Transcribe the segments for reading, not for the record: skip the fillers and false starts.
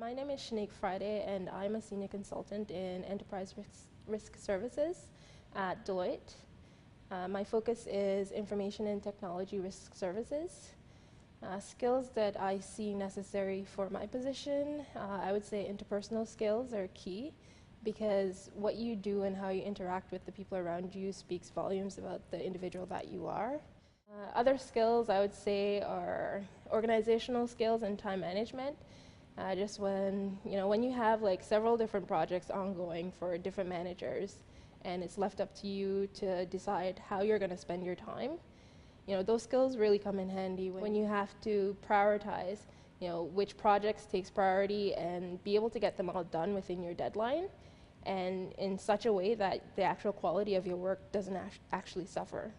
My name is Shanique Friday, and I'm a senior consultant in enterprise risk services at Deloitte. My focus is information and technology risk services. Skills that I see necessary for my position, I would say interpersonal skills are key, because what you do and how you interact with the people around you speaks volumes about the individual that you are. Other skills I would say are organizational skills and time management. Just when you have like several different projects ongoing for different managers, and it's left up to you to decide how you're going to spend your time. Those skills really come in handy when you have to prioritize, which projects takes priority and be able to get them all done within your deadline, and in such a way that the actual quality of your work doesn't actually suffer.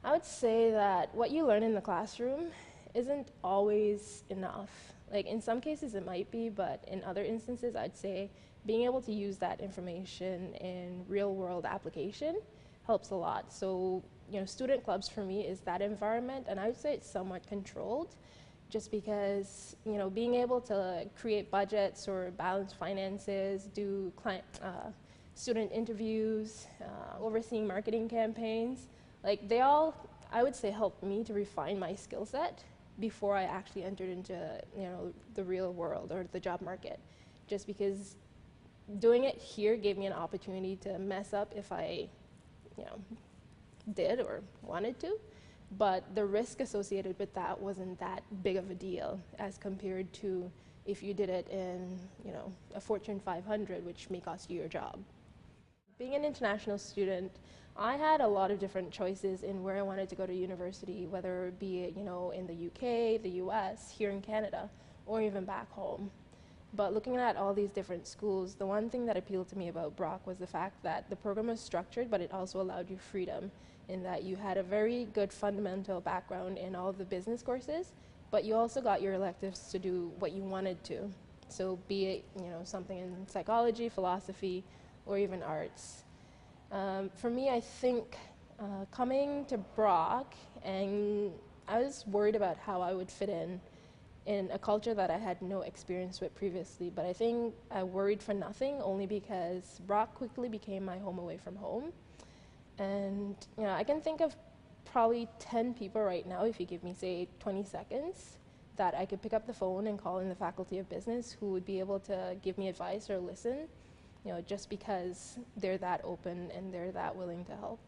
I would say that what you learn in the classroom isn't always enough. Like in some cases it might be, but in other instances I'd say being able to use that information in real world application helps a lot. So, student clubs for me is that environment, and I would say it's somewhat controlled, just because, being able to create budgets or balance finances, do student interviews, overseeing marketing campaigns, like they all, I would say, helped me to refine my skill set before I actually entered into, the real world or the job market. Just because doing it here gave me an opportunity to mess up if I, did or wanted to, but the risk associated with that wasn't that big of a deal as compared to if you did it in, a Fortune 500, which may cost you your job. Being an international student, I had a lot of different choices in where I wanted to go to university, whether it be, in the UK, the US, here in Canada, or even back home. But looking at all these different schools, the one thing that appealed to me about BAcc was the fact that the program was structured, but it also allowed you freedom in that you had a very good fundamental background in all of the business courses, but you also got your electives to do what you wanted to. So be it, something in psychology, philosophy, or even arts. For me, I think coming to BAcc, and I was worried about how I would fit in a culture that I had no experience with previously, but I think I worried for nothing, only because BAcc quickly became my home away from home. And I can think of probably 10 people right now, if you give me, say, 20 seconds, that I could pick up the phone and call in the Faculty of Business who would be able to give me advice or listen, just because they're that open and they're that willing to help.